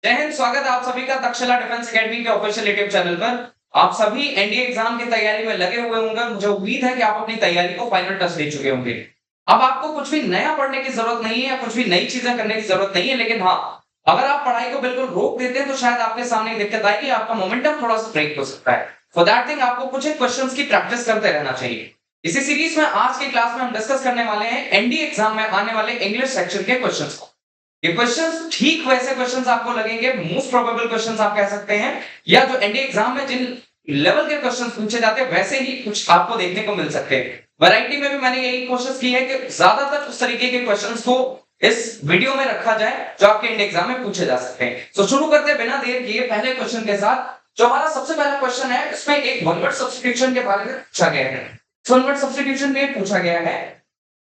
जय हिंद। स्वागत है आप सभी का तक्षशिला डिफेंस एकेडमी के ऑफिशियल यूट्यूब चैनल पर। आप सभी एनडीए एग्जाम की तैयारी में लगे हुए होंगे। मुझे उम्मीद है कि आप अपनी तैयारी को फाइनल टच दे चुके होंगे। अब आपको कुछ भी नया पढ़ने की जरूरत नहीं है या कुछ भी नई चीजें करने की जरूरत नहीं है, लेकिन हाँ, अगर आप पढ़ाई को बिल्कुल रोक देते हैं तो शायद आपके सामने दिक्कत आएगी, आपका मोमेंटम थोड़ा सा ब्रेक हो सकता है। फॉर दैट थिंग आपको कुछ एक क्वेश्चंस की प्रैक्टिस करते रहना चाहिए। इसी सीरीज में आज की क्लास में हम डिस्कस करने वाले हैं एनडीए एग्जाम में आने वाले इंग्लिश सेक्शन के क्वेश्चंस को। ये क्वेश्चंस ठीक वैसे क्वेश्चंस आपको लगेंगे, मोस्ट प्रोबेबल क्वेश्चंस आप कह सकते हैं, या जो एनडीए एग्जाम में जिन लेवल के क्वेश्चंस पूछे जाते हैं वैसे ही कुछ आपको देखने को मिल सकते हैं। वैरायटी में भी मैंने यही कोशिश की है कि ज्यादातर उस तरीके के क्वेश्चंस को इस वीडियो में रखा जाए जो आपके एनडीए एग्जाम में पूछे जा सकते हैं। तो शुरू करते हैं बिना देर किए पहले क्वेश्चन के साथ। जो हमारा सबसे पहला क्वेश्चन है इसमें एक वन वर्ड सब्स्टिट्यूशन के बारे में पूछा गया है। वन वर्ड सब्स्टिट्यूशन में पूछा गया है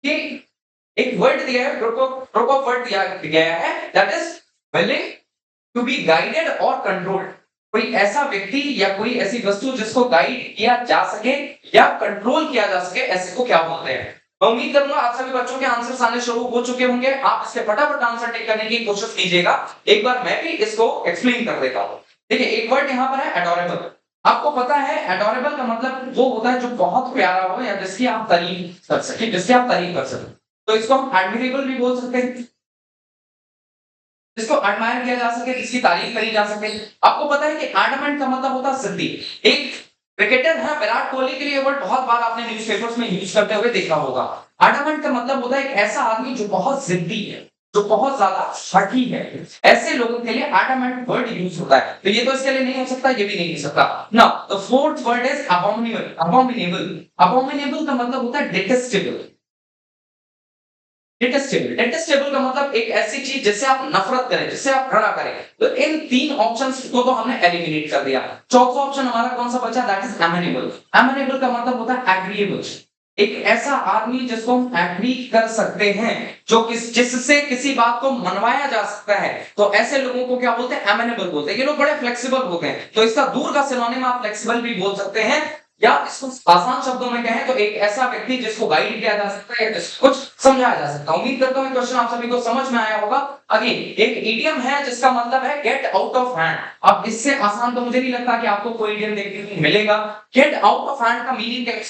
कि एक वर्ड दिया है, ग्रुप ऑफ वर्ड दिया गया है, that is willing to be guided और कंट्रोल्ड। कोई ऐसा व्यक्ति या कोई ऐसी वस्तु जिसको गाइड किया जा सके या कंट्रोल किया जा सके, ऐसे को क्या बोलते हैं। मैं उम्मीद करूंगा आप सभी बच्चों के आंसर्स आने शुरू हो चुके होंगे। आप इसके फटाफट आंसर टिक करने की कोशिश कीजिएगा। एक बार मैं भी इसको एक्सप्लेन कर देता हूं। देखिए, एक वर्ड यहां पर है एडोरेबल। आपको पता है एडोरेबल का मतलब वो होता है जो बहुत प्यारा हो या जिसकी आप तारीफ कर सके, जिसकी आप तारीफ कर सके। तो इसको हम एडमिरेबल भी बोल सकते हैं, जिसको एडमायर किया जा सके, जिसकी तारीफ करी जा सके। आपको पता है कि एडमेंट का मतलब होता है जिद्दी। एक क्रिकेटर है विराट कोहली के लिए वर्ड बहुत बार आपने न्यूज़पेपर्स में यूज करते हुए देखा होगा। एडमेंट का मतलब होता है एक ऐसा आदमी जो बहुत जिद्दी है, जो बहुत ज्यादा हठी है। ऐसे लोगों के लिए एडमेंट वर्ड यूज होता है। तो ये तो इसके लिए नहीं हो सकता, ये भी नहीं हो सकता। Now the fourth word is abominable. Abominable, abominable का मतलब होता है डिटेस्टेबल। डिटेस्टेबल का मतलब एक ऐसी चीज जिससे आप नफरत करें, जिससे आप घृणा करें। तो इन तीन ऑप्शंस को तो हमने एलिमिनेट कर दिया। चौथा ऑप्शन हमारा कौन सा बचा, दैट इज एमेनेबल। एमेनेबल का मतलब होता है एग्रीएबल। एक ऐसा आदमी जिसको हम एग्री कर सकते हैं, जो जिससे किसी बात को मनवाया जा सकता है। तो ऐसे लोगों को क्या बोलते हैं, एमेनेबल बोलते हैं। ये लोग बड़े फ्लेक्सिबल होते हैं। तो इसका दूर का सिनोनिम आप फ्लेक्सिबल भी बोल सकते हैं, या इसको आसान शब्दों में कहें तो एक ऐसा व्यक्ति जिसको गाइड किया जा सकता है, जिसको कुछ समझाया जा सकता है। उम्मीद करता हूं क्वेश्चन आप सभी को समझ में आया होगा। अगेन एक इडियम है जिसका मतलब है गेट आउट ऑफ हैंड। अब इससे आसान तो मुझे नहीं लगता कि आपको कोई इडियम देखने को मिलेगा। गेट आउट ऑफ हैंड का मीनिंग क्या है,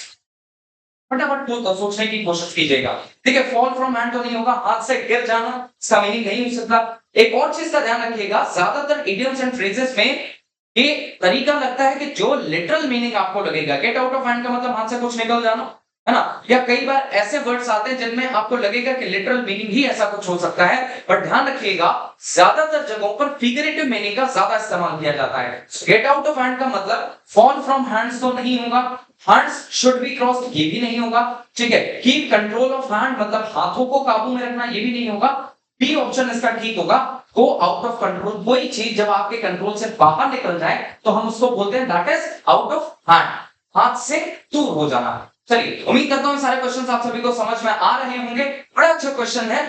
फटाफट तो सोचने की कोशिश कीजिएगा। ठीक है, फॉल फ्रॉम हैंड तो नहीं होगा, हाथ से गिर जाना, इसका मीनिंग नहीं हो सकता। एक और चीज का ध्यान रखिएगा, ज्यादातर इडियम्स एंड फ्रेजेस में ये तरीका लगता है कि जो लिटरल मीनिंग आपको लगेगा। गेट आउट ऑफ हैंड का मतलब हाथ से कुछ निकल जाना, है ना। या कई बार ऐसे वर्ड्स आते हैं जिनमें आपको लगेगा कि लिटरल मीनिंग ही ऐसा कुछ हो सकता है, पर ध्यान रखिएगा ज्यादातर जगहों पर फिगरेटिव मीनिंग का ज्यादा इस्तेमाल किया जाता है। गेट आउट ऑफ हैंड का मतलब फॉल फ्रॉम हैंड्स तो नहीं होगा, हैंड्स शुड बी क्रॉस्ड ये भी नहीं होगा। ठीक है, कीप कंट्रोल ऑफ हैंड मतलब हाथों को काबू में रखना, ये भी नहीं होगा। बी ऑप्शन इसका ठीक होगा, गो आउट ऑफ कंट्रोल। कोई चीज जब आपके कंट्रोल से बाहर निकल जाए तो हम उसको बोलते हैं that is out of hand, हाथ से दूर हो जाना। चलिए, उम्मीद करता हूं सारे क्वेश्चंस आप सभी को समझ में आ रहे होंगे। बड़ा अच्छा क्वेश्चन है।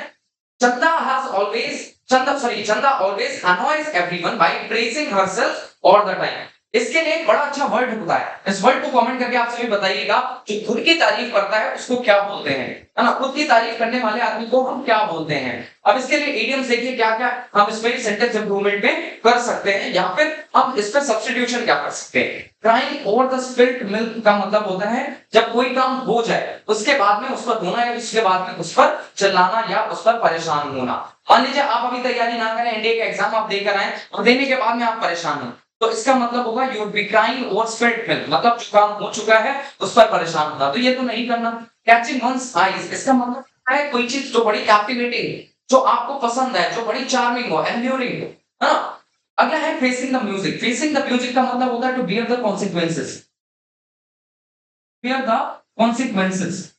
चंदा always annoys everyone by praising herself all the time। इसके लिए एक बड़ा अच्छा वर्ड होता है। इस वर्ड को कमेंट करके आप सभी बताइएगा, जो खुद की तारीफ करता है उसको क्या बोलते हैं, है ना। खुद की तारीफ करने वाले आदमी को हम क्या बोलते हैं। अब इसके लिए इडियम्स देखिए क्या क्या हम इसमें सेंटेंस इंप्रूवमेंट में कर सकते हैं, या फिर हम इस पे सब्स्टिट्यूशन क्या कर सकते हैं। Crying over the spilled milk का मतलब होता है जब कोई काम हो जाए उसके बाद में उस पर रोना, या उसके बाद में उस पर चिल्लाना या उस पर परेशान होना। मान लीजिए आप अभी तैयारी ना करें, एनडीए का एग्जाम आप देकर आए और देने के बाद में आप परेशान हो, तो इसका मतलब होगा you be crying over spilled milk, मतलब जो काम हो चुका है उस पर परेशान होना। तो ये तो नहीं करना। कैचिंग वंस आईज, इसका मतलब है कोई चीज जो बड़ी कैप्टिवेटिंग है, जो आपको पसंद है, जो बड़ी चार्मिंग हो, एल्यूरिंग हो, है ना। अगला है facing the music. Facing the music का मतलब होता है to bear the consequences. Bear the consequences.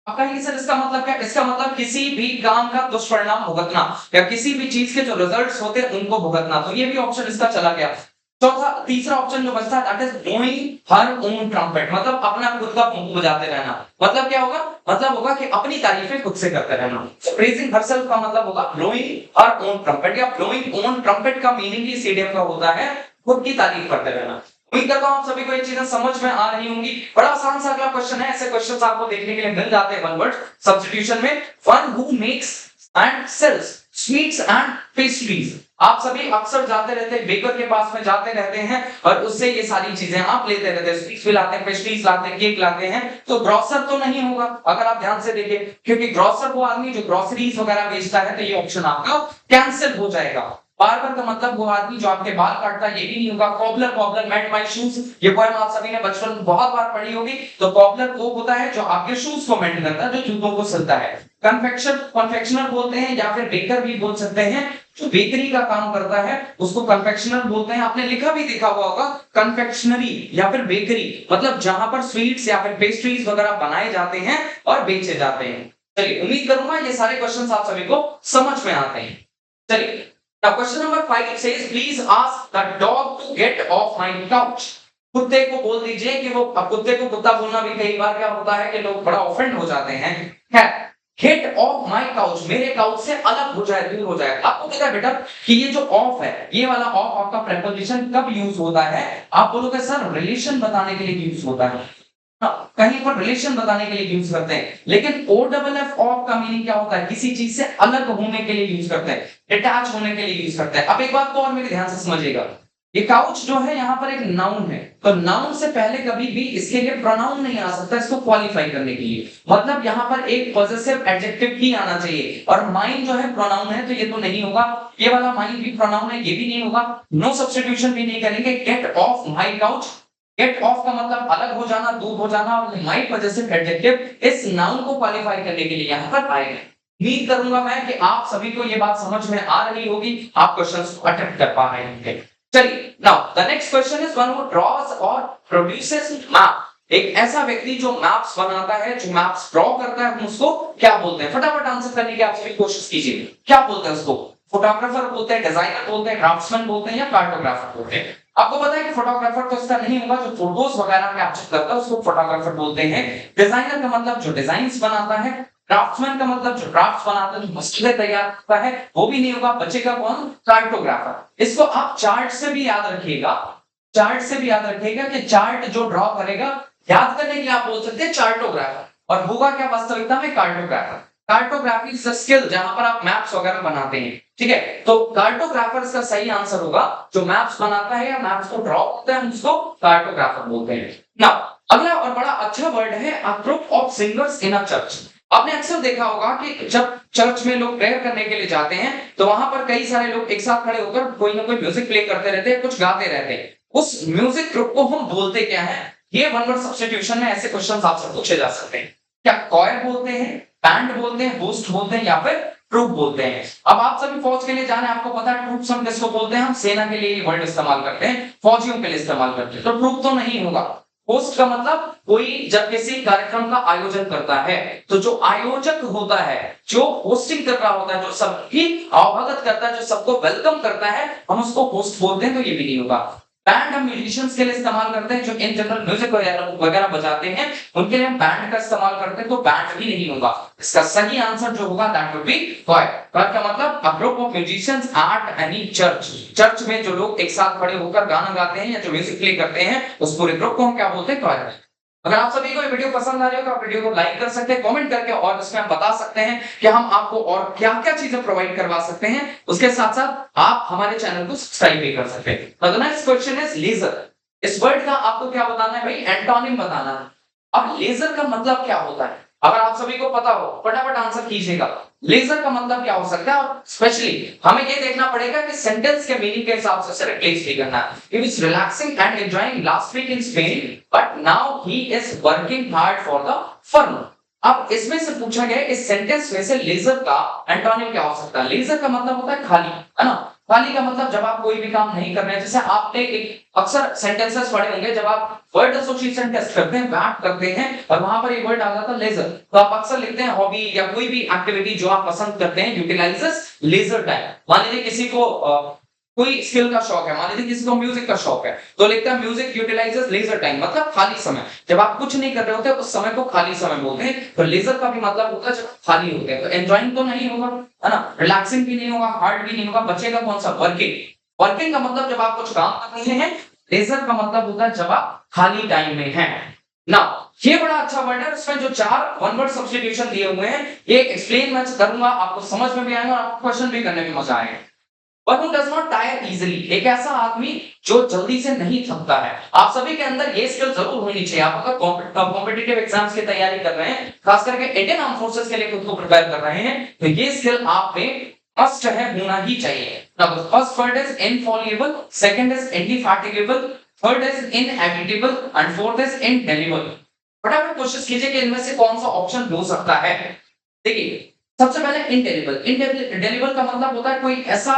आपका ही सर इसका मतलब क्या, इसका मतलब किसी भी काम का दुष्परिणाम भुगतना, या किसी भी चीज के जो रिजल्ट्स होते हैं उनको भुगतना। तो ये भी ऑप्शन इसका चला गया। तीसरा ऑप्शन जो बचता है that is blowing her own trumpet, मतलब अपना खुद का फूंक बजाते रहना। मतलब क्या होगा, मतलब होगा कि अपनी तारीफें खुद से करते रहना। प्रेजिंग हरसेल्फ का मतलब होगा ब्लोइंग हर ओन ट्रम्पेट, या ब्लोइंग ओन ट्रम्पेट का मीनिंग ही सीडीएम का होता है खुद की तारीफ करते रहना। उम्मीद करता हूं आप सभी को ये चीजें समझ में आ रही होंगी। बड़ा आसान सा अगला क्वेश्चन है। ऐसे क्वेश्चंस आपको देखने के लिए मिल जाते हैं वन वर्ड सब्स्टिट्यूशन में। One who makes and sells sweets and pastries. आप सभी अक्सर जाते रहते हैं, बेकर के पास में जाते रहते हैं और उससे ये सारी चीजें आप लेते रहते हैं, स्वीट्स भी लाते हैं, पेस्ट्रीज लाते हैं, केक लाते हैं। तो ग्रोसर तो नहीं होगा अगर आप ध्यान से देखिए, क्योंकि ग्रोसर वो आदमी जो ग्रोसरीज वगैरह बेचता है, तो ये ऑप्शन आपका कैंसिल हो जाएगा। बार्बर का मतलब वो आदमी जो आपके बाल काटता है, ये भी नहीं होगा। Cobbler, cobbler meant my shoes, ये पोएम आप सभी ने बचपन में बहुत बार पढ़ी होगी। तो कॉबलर वो होता है जो आपके शूज को मेंट करता है, जो जूतों को सिलता है। कन्फेक्शनर बोलते हैं या फिर बेकर भी बोल सकते हैं, जो बेकरी का काम करता है उसको कन्फेक्शनर बोलते हैं। आपने लिखा भी देखा हुआ होगा कन्फेक्शनरी या फिर बेकरी, मतलब जहां पर स्वीट्स या फिर पेस्ट्रीज वगैरह बनाए जाते हैं और बेचे जाते हैं। चलिए, उम्मीद करूंगा ये सारे क्वेश्चंस आप सभी को समझ में आते हैं। चलिए, now question number 5 it says please ask the dog to get off my couch। कुत्ते को बोल दीजिए कि वो, अब कुत्ते को कुत्ता बोलना भी कई बार क्या होता है कि लोग बड़ा ऑफेंड हो जाते हैं। गेट ऑफ माय काउच, मेरे काउच से अलग हो जाए, दूर हो जाए। आपको पता है बेटा कि ये जो ऑफ है, ये वाला ऑफ आपका प्रेपोजिशन कब यूज होता है? आप बोलोगे सर रिलेशन बताने के लिए यूज होता है। कहीं पर रिलेशन बताने के लिए यूज करते हैं, लेकिन ओ डबल एफ ऑफ का मीनिंग क्या होता है? किसी चीज से अलग होने के लिए यूज करते हैं, डिटैच होने के लिए यूज करते हैं। अब एक बात को और मेरे ध्यान से समझिएगा, ये काउच जो है यहाँ पर एक नाउन है, तो नाउन से पहले कभी भी इसके लिए प्रोनाउन नहीं आ सकता इसको क्वालिफाई करने के लिए। मतलब यहाँ पर एक पॉजेसिव एडजेक्टिव ही आना चाहिए, और माइन जो है प्रोनाउन है, तो ये तो नहीं होगा। ये वाला माइन भी प्रोनाउन है, ये भी नहीं होगा। नो सब्स्टिट्यूशन भी नहीं करेंगे। Get off my couch, get off का मतलब अलग हो जाना, दूर हो जाना, और माय पॉजेसिव एडजेक्टिव इस नाउन को क्वालिफाई करने के लिए यहाँ पर आएगा। उम्मीद करूंगा मैं कि आप सभी को ये बात समझ में आ रही होगी, आप क्वेश्चंस को अटेम्प्ट कर पा रहे होंगे। चलिए, now the next question is one who draws और प्रोड्यूसेस मैप। एक ऐसा व्यक्ति जो मैप्स बनाता है, जो मैप्स ड्रॉ करता है, हम उसको क्या बोलते हैं? फटाफट आंसर करने की आप सभी कोशिश कीजिए। क्या बोलते हैं उसको? फोटोग्राफर बोलते हैं, डिजाइनर बोलते हैं, ड्राफ्ट्समैन बोलते हैं, या कार्टोग्राफर बोलते हैं? आपको पता है कि फोटोग्राफर तो इसका नहीं होगा, जो फोटोज वगैरह कैप्चर करता है उसको फोटोग्राफर बोलते हैं। डिजाइनर का मतलब जो डिजाइन्स बनाता है। ड्राफ्ट्समैन का मतलब जो ड्राफ्ट्स बनाता है, जो मसले तैयार करता है, वो भी नहीं होगा। बचेगा कौन? कार्टोग्राफर। इसको आप चार्ट से भी याद रखिएगा, चार्ट से भी याद रखिएगा कि चार्ट जो ड्रॉ करेगा, याद करने के लिए आप बोल सकते हैं चार्टोग्राफर, और होगा क्या वास्तविकता में? Cartographer. Cartography is a skill जहां पर आप मैप्स वगैरह बनाते हैं, ठीक है? तो कार्टोग्राफर का सही आंसर होगा, जो मैप्स बनाता है या मैप्स को ड्रॉ करता है, हम उसको कार्टोग्राफर बोलते हैं। नाउ अगला और बड़ा अच्छा वर्ड है a group of singers in a church. आपने अक्सर देखा होगा कि जब चर्च में लोग प्रेयर करने के लिए जाते हैं, तो वहां पर कई सारे लोग एक साथ खड़े होकर कोई ना कोई म्यूजिक प्ले करते रहते हैं, कुछ गाते रहते हैं। उस म्यूजिक ग्रुप को हम बोलते क्या है? ये वन वर्ड सब्स्टिट्यूशन में ऐसे क्वेश्चंस आपसे पूछे जा सकते हैं। क्या कॉयर बोलते हैं, बैंड बोलते हैं, होस्ट बोलते हैं, या फिर ट्रूप बोलते हैं? अब आप सभी फौज के लिए जाने, आपको पता है ट्रूप्स हम किसको बोलते हैं? हम सेना के लिए वर्ड इस्तेमाल करते हैं, फौजियों के लिए इस्तेमाल करते हैं। तो ट्रूप तो नहीं होगा। होस्ट का मतलब कोई जब किसी कार्यक्रम का आयोजन करता है, तो जो आयोजक होता है, जो होस्टिंग कर रहा होता है, जो सबकी अवगत करता है, जो सबको वेलकम करता है, हम उसको होस्ट बोलते हैं। तो ये भी नहीं होगा। बैंड हम म्यूजिशियंस के लिए इस्तेमाल करते हैं, जो इन जनरल म्यूजिक वगैरह बजाते हैं, उनके लिए हम बैंड का इस्तेमाल करते हैं। तो बैंड भी नहीं होगा। इसका सही आंसर जो होगा that would be coir. Coir का मतलब a group of musicians at any church. Church में जो लोग एक साथ खड़े होकर गाना गाते हैं या जो म्यूजिक प्ले करते हैं, उस पूरे ग्रुप को हम क्या बोलते हैं? कॉयर। अगर आप सभी को ये वीडियो पसंद आ रही हो तो आप वीडियो को लाइक कर सकते हैं, कमेंट करके, और इसमें हम बता सकते हैं कि हम आपको और क्या-क्या चीजें प्रोवाइड करवा सकते हैं। उसके साथ-साथ आप हमारे चैनल को सब्सक्राइब भी कर सकते हैं। The next question is leisure. इस वर्ड का आपको क्या बताना है भाई? एंटोनिम बताना है। अब लेजर का मतलब क्या होता है? अगर आप सभी को पता हो, फटाफट आंसर कीजिएगा। लेजर का मतलब क्या हो सकता है? और स्पेशली हमें ये देखना पड़ेगा कि सेंटेंस के मीनिंग के हिसाब से रिप्लेस भी करना है। He was relaxing and enjoying last week in Spain, but now he is working hard for the firm। अब इसमें से पूछा गया इस सेंटेंस में से लेजर का एंटोनिम क्या हो सकता है? लेजर का मतलब होता है खाली, है ना? खाली का मतलब जब आप कोई भी काम नहीं कर रहे हैं, जैसे आपने एक अक्सर सेंटेंसेस पढ़े होंगे, जब आप वर्ड एसोसिएशन टेस्ट करते हैं, बैट करते हैं, और वहां पर ये वर्ड आ जाता है लेजर, तो आप अक्सर लिखते हैं हॉबी या कोई भी एक्टिविटी जो आप पसंद करते हैं यूटिलाइजेस लेजर टाइम। मान लीजिए किसी को कोई स्किल का शौक है, मान लीजिए किसी को म्यूजिक का शौक है, तो लिखता है म्यूजिक यूटिलाइजेस लेजर टाइम, मतलब खाली समय। जब आप कुछ नहीं कर रहे होते उस समय को खाली समय बोलते हैं। तो लेजर का भी मतलब होता है जब खाली होते हैं। तो एंजॉयिंग तो नहीं होगा, है ना? रिलैक्सिंग भी नहीं होगा, हार्ड भी नहीं होगा। बचेगा कौन सा? वर्किंग। वर्किंग का मतलब जब आप कुछ काम कर रहे हैं। लेजर का मतलब होता है जब आप खाली टाइम में हैं। नाउ ये बड़ा अच्छा वर्ड है, इसमें जो 4 वन वर्ड सब्स्टिट्यूशन दिए हुए हैं, ये एक्सप्लेन मैं करूंगा, आपको समझ में भी आएगा और आपको क्वेश्चन भी करने में मजा आएगा। One who does not tire easily, एक ऐसा आदमी जो जल्दी से नहीं थकता है। आप सभी के अंदर ये स्किल जरूर होनी चाहिए। आप अगर कॉम्पिटिटिव एग्जाम्स की तैयारी कर रहे हैं, खास करके इंडियन आर्म फोर्सेस के लिए खुद को प्रिपेयर कर रहे हैं, तो ये स्किल आप में मस्ट है, होना ही चाहिए। Now the first word is infallible, second is indefatigable, third is inevitable and fourth is indelible। फटाफट कोशिश कीजिए कि इनमें से कौन सा ऑप्शन हो सकता है। देखिए, सबसे पहले इंडेलिबल। इंडेलिबल का मतलब होता है कोई ऐसा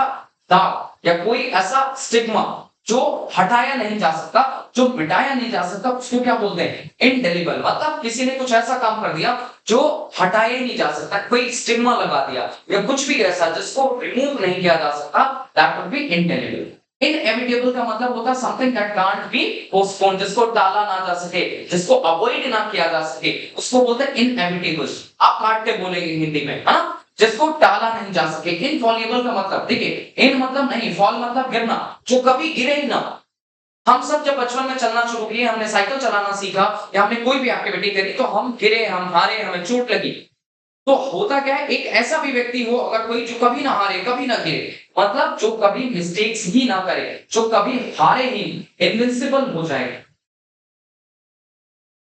दाग या कोई ऐसा स्टिग्मा जो हटाया नहीं जा सकता, जो मिटाया नहीं जा सकता, उसको क्या बोलते हैं? इंडेलिबल। मतलब किसी ने कुछ ऐसा काम कर दिया जो हटाया ही नहीं जा सकता, कोई स्टिग्मा लगा दिया या कुछ भी ऐसा जिसको रिमूव नहीं किया जा सकता, that would be indelible. Inevitable का मतलब होता है something that can't be postpone, जिसको टाला ना जा सके, जिसको अवॉइड ना किया जा सके, उसको बोलते हैं इनएविटेबल। आप काट के बोलेंगे हिंदी में, है ना, जिसको टाला नहीं जा सके। इनफॉलिबल का मतलब, देखिए, इन मतलब नहीं, फॉल मतलब गिरना, जो कभी गिरे ही ना। हम सब जब बचपन में चलना शुरू किए, हमने साइकिल चलाना सीखा या हमने कोई भी एक्टिविटी करी, तो हम गिरे, हम हारे, हमें चोट लगी। तो होता क्या है, एक ऐसा भी व्यक्ति हो अगर कोई जो कभी ना हारे, कभी ना गिरे, मतलब जो कभी मिस्टेक्स ही ना करे, जो कभी हारे ही, इनविंसिबल हो जाए।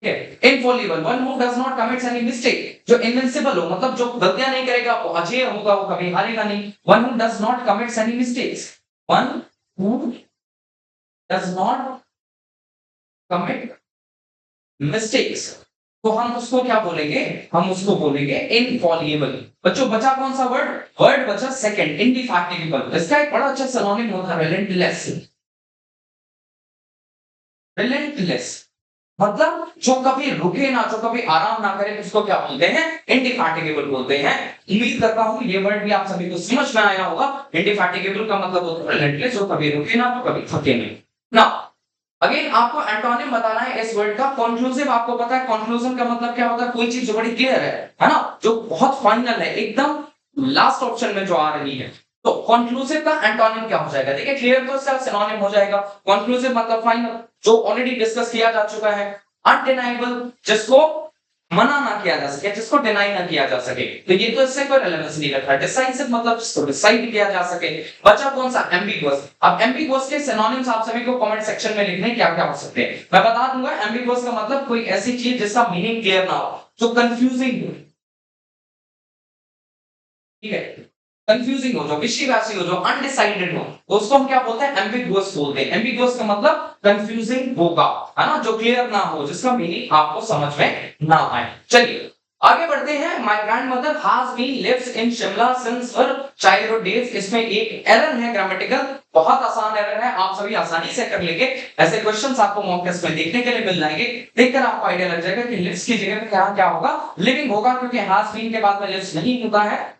Infallible, one who does not commits any mistake, जो इनविंसिबल हो, मतलब जो गलतियां नहीं करेगा, वो अजेय होगा, वो कभी हारेगा नहीं। One who does not commits any mistakes, one who does not commit mistakes, तो हम उसको क्या बोलेंगे? हम उसको बोलेंगे इनफॉलिएबल। बच्चों बचा कौन सा वर्ड? वर्ड बचा सेकंड, इंडिफैटिगेबल। इसका एक बड़ा अच्छा सिनोनिम होता है रिलेंटलेस। रिलेंटलेस मतलब जो कभी रुके ना, जो कभी आराम ना करे, उसको क्या बोलते हैं? इंडिफैटिगेबल बोलते हैं। उम्मीद करता हूं ये वर्ड भी आप सभी को समझ में आया होगा। इंडिफैटिगेबल का मतलब होता है रिलेंटलेस, जो कभी रुके ना, तो कभी थके नहीं ना। अगेन आपको एंटोनिम बताना है इस वर्ड का। कंक्लूसिव, आपको पता है कंक्लूजन का मतलब क्या होता है? कोई चीज जो बड़ी क्लियर है ना, जो बहुत फाइनल है, एकदम लास्ट ऑप्शन में जो आ रही है। तो कंक्लूसिव का एंटोनिम क्या हो जाएगा? देखिए, क्लियर तो इसका सिनोनिम हो जाएगा। कंक्लूसिव मतलब फाइनल, जो ऑलरेडी डिस्कस किया जा चुका है। अनडिनाइबल, जिसको मना ना किया जा सके, जिसको डिनाई ना किया जा सके, तो ये तो इससे कोई रिलेवेंस नहीं रखता। डिसाइसिव मतलब जिसको डिसाइड किया जा सके। बचा कौन सा? एम्बिगुअस। अब एम्बिगुअस के सिनोनिम्स आप सभी को कमेंट सेक्शन में लिखने क्या क्या हो सकते हैं, मैं बता दूंगा। एम्बिगुअस का मतलब कोई ऐसी चीज जिसका मीनिंग क्लियर ना हो, जो कंफ्यूजिंग हो, ठीक है, कंफ्यूजिंग हो, जो विशी-वाशी हो, जो अनडिसाइडेड हो, तो उसको हम क्या बोलते हैं? एम्बिगुअस बोलते हैं। एम्बिगुअस का मतलब कंफ्यूजिंग होगा, है ना, जो क्लियर ना हो, जिसका मीनिंग आपको समझ में ना आए। चलिए आगे बढ़ते हैं। My grandmother has been lives in Shimla since her childhood days. इसमें एक एरर है ग्रामेटिकल, बहुत आसान एरर है, आप सभी आसानी से कर लेंगे। ऐसे क्वेश्चंस आपको मॉक टेस्ट में देखने के लिए मिल जाएंगे, देखकर आपको आइडिया लग जाएगा कि लिव्स की जगह पे क्या होगा? लिविंग होगा, क्योंकि हैज बीन के बाद में लिव्स नहीं होता है।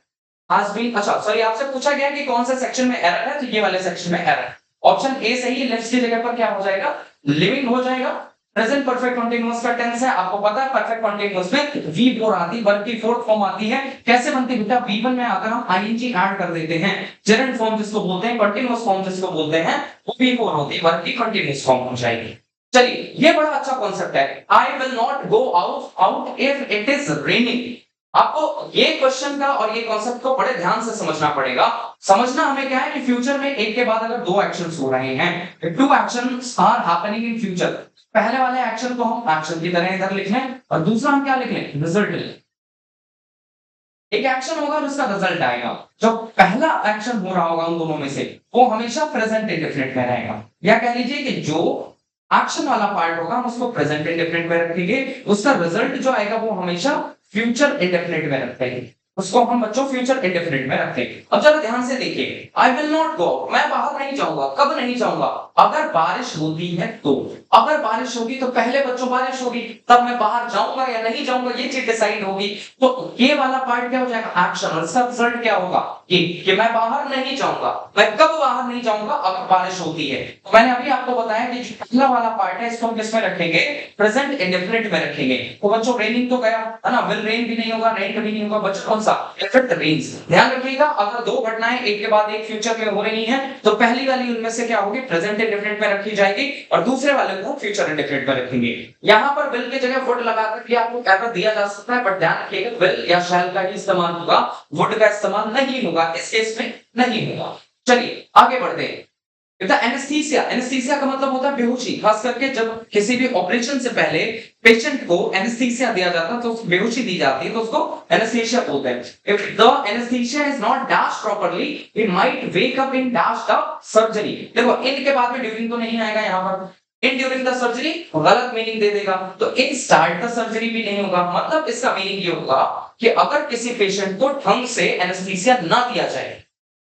आज भी अच्छा सॉरी, आपसे पूछा गया कि कौन से सेक्शन में एरर है, तो ये वाले सेक्शन में एरर। ऑप्शन ए सही है, लिव्स की जगह पर क्या हो जाएगा? लिविंग हो जाएगा। प्रेजेंट परफेक्ट कंटीन्यूअस का टेंस है, आपको पता है परफेक्ट कंटीन्यूअस में वी फोर आती है, वर्ब की फोर्थ फॉर्म आती है। कैसे बनती है बेटा? V1 में अगर हम आईएनजी ऐड कर देते हैं, जेरेंट फॉर्म जिसको बोलते हैं, कंटीन्यूअस फॉर्म जिसको बोलते हैं, वो V4 होती है, वर्ब की कंटीन्यूअस फॉर्म हो जाएगी। चलिए, ये बड़ा अच्छा कॉन्सेप्ट है। I will not go out if it is raining. आपको ये क्वेश्चन का और ये कॉन्सेप्ट को बड़े ध्यान से समझना पड़ेगा। समझना हमें क्या है कि फ्यूचर में एक के बाद अगर दो एक्शंस हो रहे हैं, two actions are happening in future, पहले वाले एक्शन को हम एक्शन की तरह इधर लिख लें और दूसरा हम क्या लिख लें? रिजल्ट लिख। एक एक्शन होगा और उसका रिजल्ट आएगा। जो पहला एक्शन हो रहा होगा उन दोनों में से, वो हमेशा प्रेजेंट इंडेफिनिट में रहेगा, या कह लीजिए कि जो एक्शन वाला पार्ट होगा हम उसको प्रेजेंट इंडेफिनिट में रखेंगे, उसका रिजल्ट जो आएगा वो हमेशा फ्यूचर इंडेफिनिट में रखेंगे, उसको हम बच्चों फ्यूचर इंडेफिनिट में रखेंगे। अब जरा ध्यान से देखिए, आई विल नॉट गो, मैं बाहर नहीं जाऊंगा। कब नहीं जाऊंगा? अगर बारिश होती है तो। अगर बारिश होगी तो पहले बच्चों बारिश होगी, तब मैं बाहर जाऊंगा या नहीं जाऊंगा ये चीज डिसाइड होगी। तो ये वाला पार्ट क्या हो जाएगा? एक्शन, और इसका रिजल्ट क्या होगा? ये कि मैं बाहर नहीं जाऊंगा। मैं कब बाहर नहीं जाऊंगा? अगर बारिश होती है। तो मैंने अभी आपको बताया कि जो पहला वाला पार्ट है इसको हम किसमें रखेंगे? प्रेजेंट इंडेफिनिट में रखेंगे। तो बच्चों रेनिंग तो गया है ना, विल रेन भी नहीं होगा, रेन कभी नहीं होगा, बच्चों कौन सा? If it rains. ध्यान रखिएगा, अगर दो घटनाएं एक के बाद एक फ्यूचर में हो रही हैं, तो पहली वाली उनमें से क्या होगी? प्रेजेंट इंडेफिनिट में रखी जाएगी, और दूसरे वाले विल को फ्यूचर इंडेफिनिट में रखेंगे। यहाँ पर विल की जगह वुड लगा करके आपको एरर दिया जा सकता है, बट ध्यान रखिएगा विल या शैल का ही इस्तेमाल होगा, वुड का इस्तेमाल नहीं होगा, इस केस में नहीं होगा। चलिए आगे बढ़ते हैं। एनेस्थीसिया, एनेस्थीसिया का मतलब होता है बेहोशी, खास करके जब किसी भी ऑपरेशन से पहले पेशेंट को एनेस्थीसिया दिया जाता है तो बेहोशी दी जाती है तो उसको एनेस्थीसिया बोलते हैं। If the anesthesia is not dash properly we might wake up in dash the surgery. देखो इन के बाद में ड्यूरिंग तो नहीं आएगा, यहाँ पर इन ड्यूरिंग द सर्जरी गलत मीनिंग दे देगा, तो इन स्टार्ट द सर्जरी भी नहीं होगा। मतलब इसका मीनिंग ये होगा कि अगर किसी पेशेंट को ढंग से एनेस्थीसिया ना दिया जाए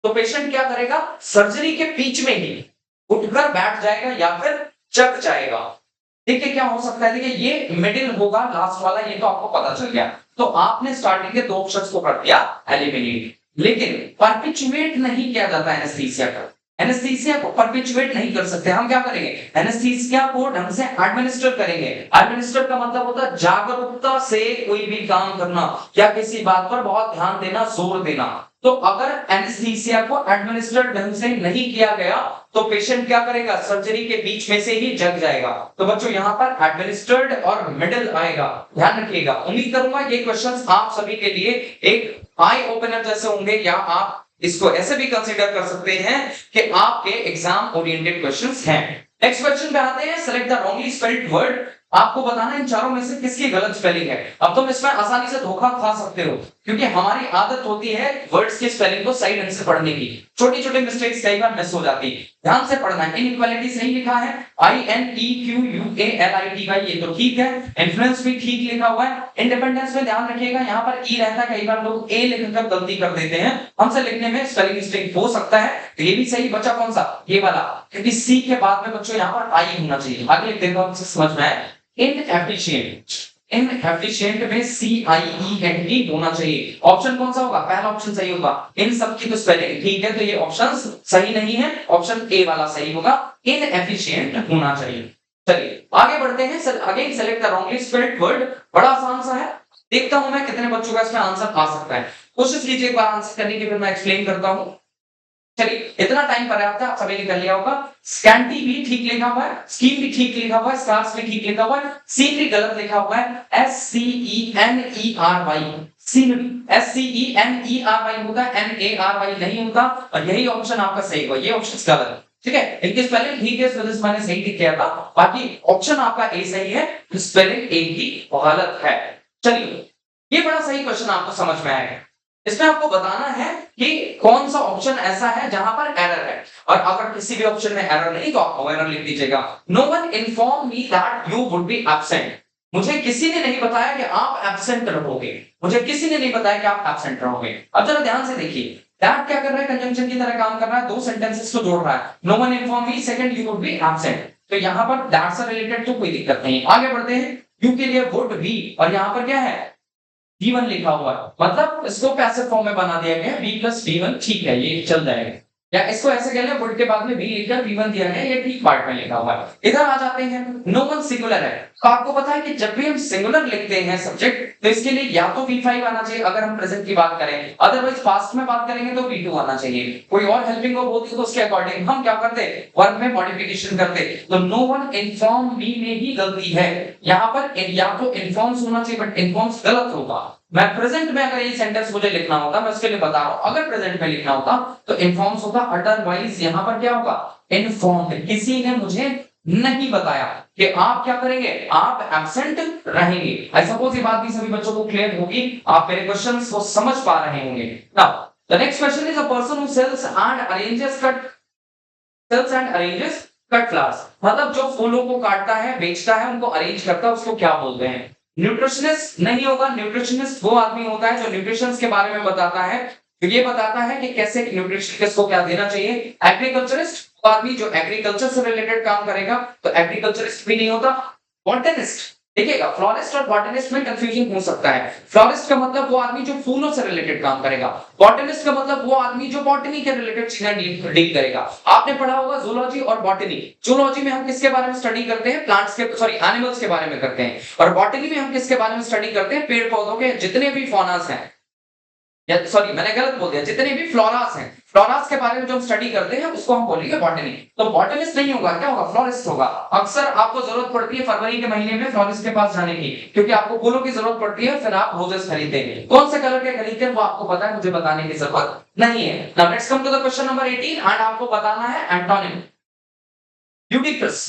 तो पेशेंट क्या करेगा, सर्जरी के बीच में ही उठकर बैठ जाएगा या फिर जग जाएगा। देखिए क्या हो सकता है, देखिए ये मिडिल होगा लास्ट वाला, ये तो आपको पता चल गया। तो आपने स्टार्टिंग के 2 ऑप्शंस को कर दिया एलिमिनेट, लेकिन परपेचुएट नहीं किया जाता एनेस्थीसिया का। एनेस्थीसिया को परपेचुएट नहीं कर सकते। हम क्या करेंगे, एनेस्थीसिया को ढंग से एडमिनिस्टर करेंगे। एडमिनिस्टर का मतलब होता है जागरूकता से कोई भी काम करना या किसी बात पर बहुत ध्यान देना, जोर देना। तो अगर एनेस्थीसिया को एडमिनिस्टर ढंग से नहीं किया गया तो पेशेंट क्या करेगा, सर्जरी के बीच में से ही जग जाएगा। तो बच्चों यहाँ पर एडमिनिस्टर्ड और मिडिल आएगा, ध्यान रखिएगा। उम्मीद करूंगा ये क्वेश्चंस आप सभी के लिए एक आई ओपनर जैसे होंगे, या आप इसको ऐसे भी कंसीडर कर सकते हैं कि आपके एग्जाम ओरिएंटेड क्वेश्चंस हैं। नेक्स्ट क्वेश्चन पे आते हैं, select the wrongly spelled word. आपको बताना इन चारों में से किसकी गलत स्पेलिंग है। अब तुम इसमें आसानी से धोखा खा सकते हो क्योंकि हमारी आदत होती है वर्ड्स की स्पेलिंग को सही ढंग से पढ़ने की, छोटी छोटी मिस्टेक्स कई बार मिस हो जाती है, ध्यान से पढ़ना है। इनइक्वालिटी सही लिखा है, INEQUALITY, ये तो ठीक है। इन्फ्लुएंस भी ठीक लिखा हुआ है। इंडिपेंडेंस में ध्यान रखिएगा यहाँ पर ई रहता है, कई बार लोग ए लिखकर गलती कर देते हैं, हमसे लिखने में स्पेलिंग मिस्टेक हो सकता है, तो ये भी सही। बचा कौन सा, ये वाला, क्योंकि सी के बाद में बच्चों यहाँ पर आई होना चाहिए। आगे लिख देता हूं, समझ में आए। इनएफिशिएंट, इनएफिशिएंट में CIENT होना चाहिए। ऑप्शन कौन सा होगा, पहला ऑप्शन सही होगा। इन सब की तो स्पेलिंग ठीक है, तो ये ऑप्शन सही नहीं है, ऑप्शन ए वाला सही होगा, इनएफिशिएंट होना चाहिए। चलिए आगे बढ़ते हैं। Again select the wrongly spelled word. बड़ा आसान सा है, देखता हूं मैं कितने बच्चों का इसमें आंसर आ सकता है। कोशिश कीजिए एक बार आंसर करने की, फिर मैं एक्सप्लेन करता हूं। चलिए इतना टाइम पर्याप्त है, आप सभी ने कर लिया होगा। स्कैंटी भी ठीक लिखा हुआ है, स्कीम भी ठीक लिखा हुआ है, स्टार्स भी ठीक लिखा हुआ है, सीनरी गलत लिखा हुआ है, SCENERY, सीनरी SCENERY होता है, NARY नहीं होता, और यही ऑप्शन आपका सही होगा, ये ऑप्शन गलत है। ठीक है, इनकी स्पेलिंग ठीक है, इस वजह से मैंने सही ठीक किया था, बाकी ऑप्शन आपका ए सही है, स्पेलिंग ए की गलत है। चलिए ये बड़ा सही क्वेश्चन आपको समझ में आएगा। इसमें आपको बताना है कि कौन सा ऑप्शन ऐसा है जहां पर एरर है, और अगर किसी भी ऑप्शन में एरर नहीं तो आप एरर लिख दीजिएगा। No one inform me that you would be absent. मुझे किसी ने नहीं बताया कि आप एब्सेंट रहोगे, मुझे किसी ने नहीं बताया कि आप एब्सेंट रहोगे। अब जरा ध्यान से देखिए, दैट क्या कर रहा है, कंजंक्शन की तरह काम कर रहा है, 2 सेंटेंसेस को जोड़ रहा है। No one inform me, second you would be absent, तो यहां पर दैट से रिलेटेड तो कोई दिक्कत नहीं है। आगे बढ़ते हैं, यू के लिए वुड बी, और यहां पर क्या है, V1 लिखा हुआ है, मतलब इसको पैसिव फॉर्म में बना दिया गया, V प्लस V1 ठीक है, ये चल जाएगा। या इसको ऐसे कह लें, वुड के बाद में V लिखकर V1 दिया गया, ये ठीक पार्ट में लिखा हुआ है। इधर आ जाते हैं, नो वन सिंगुलर है, तो आपको पता है कि जब भी हम सिंगुलर लिखते हैं सब्जेक्ट, तो इसके लिए या तो V5 आना चाहिए अगर हम प्रेजेंट की बात करें, अदरवाइज पास्ट में बात करेंगे तो V2 आना चाहिए। कोई और हेल्पिंग वर्ब होती तो उसके अकॉर्डिंग हम क्या करते, वर्ब में मॉडिफिकेशन करते। तो नो वन इन्फॉर्म मी में ही गलती है, यहाँ पर या तो इन्फॉर्म्स होना चाहिए, बट इन्फॉर्म्स गलत होगा। मैं प्रेजेंट में अगर ये सेंटेंस मुझे लिखना होता, मैं उसके लिए बता रहा हूं, अगर प्रेजेंट में लिखना होता तो इन्फॉर्म्स होता, अदरवाइज यहाँ पर क्या होगा, इन्फॉर्म्ड। किसी ने मुझे नहीं बताया कि आप क्या करेंगे, आप एब्सेंट रहेंगे। आई सपोज ये बात भी सभी बच्चों को क्लियर होगी, आप मेरे क्वेश्चंस को समझ पा रहे होंगे। Now the next question is a person who sells and arranges cut flowers. मतलब जो फूलों को काटता है, बेचता है, उनको अरेंज करता है, उसको क्या बोलते हैं। न्यूट्रिशनिस्ट नहीं होगा, न्यूट्रिशनिस्ट वो आदमी होता है जो न्यूट्रिशंस के बारे में बताता है, तो ये बताता है कि कैसे न्यूट्रिशन किसको क्या देना चाहिए। एग्रीकल्चरिस्ट वो आदमी जो एग्रीकल्चर से रिलेटेड काम करेगा, तो एग्रीकल्चरिस्ट भी नहीं होता। बॉटनिस्ट, देखिएगा फ्लोरिस्ट और बॉटनिस्ट में कंफ्यूजन हो सकता है। फ्लोरिस्ट का मतलब वो आदमी जो फूलों से रिलेटेड काम करेगा, बॉटनिस्ट का मतलब वो आदमी जो बॉटनी के रिलेटेड चीजें डील करेगा। आपने पढ़ा होगा जूलॉजी और बॉटनी। जूलॉजी में हम किसके बारे में स्टडी करते हैं, प्लांट्स के, सॉरी एनिमल्स के बारे में करते हैं, और बॉटनी में हम किसके बारे में स्टडी करते हैं, पेड़ पौधों के जितने भी फौनास हैं, या सॉरी मैंने गलत बोल दिया, जितने भी फ्लोरास हैं। फ्लोरास के बारे में जो हम स्टडी करते हैं उसको हम बोलेंगे बॉटनी। तो बॉटनिस्ट नहीं होगा, क्या होगा, फ्लोरिस्ट होगा। अक्सर आपको जरूरत पड़ती है फरवरी के महीने में फ्लोरिस्ट के पास जाने की, क्योंकि आपको फूलों की जरूरत पड़ती है, फिर आप रोजेस खरीदते हैं। कौन से कलर के खरीदते हैं वो आपको पता है, मुझे बताने की जरूरत नहीं है। Now let's come to the question number 18 and आपको बताना है एंटोनिम ल्यूडिक्रस।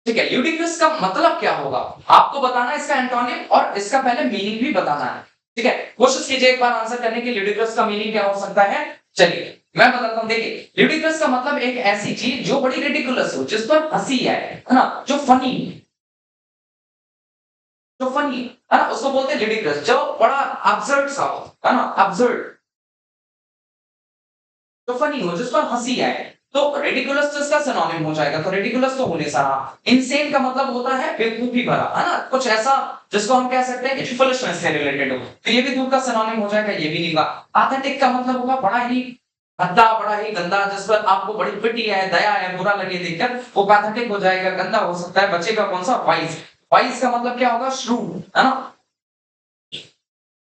ठीक है, ल्यूडिक्रस का मतलब क्या होगा आपको बताना है, इसका एंटोनिम और इसका पहले मीनिंग भी बताना है। ठीक है, कोशिश कीजिए एक बार आंसर करने की, ल्यूडिक्रस का मीनिंग क्या हो सकता है। चलिए मैं बताता हूं। देखिए, ल्यूडिक्रस का मतलब एक ऐसी चीज जो बड़ी रिडिकुलस हो, जिस पर हंसी है ना, जो फनी है ना, उसको बोलते हैं ल्यूडिक्रस। जो बड़ा अब्सर्ड सा हो, है ना, अब्सर्ड, जो फनी हो, जिस पर हंसी है। तो रेडिकुलस तो इसका सिनोनिम हो जाएगा, तो रेडिकुलस तो होने सारा। इनसेन का मतलब होता है बेवकूफी भरा, है ना, कुछ ऐसा जिसको हम कह सकते हैं कि फुलिशनेस से रिलेटेड हो, तो ये भी दूर का सिनोनिम हो जाएगा, ये भी नहीं का। पैथेटिक का मतलब होगा बड़ा ही गंदा, बड़ा ही गंदा, जिस पर आपको बड़ी पिटी है, दया है, बुरा लगे देखकर, वो पैथेटिक हो जाएगा, गंदा हो सकता है। बचेगा कौन सा, वाइज। वाइज का मतलब क्या होगा, श्रूड, है ना,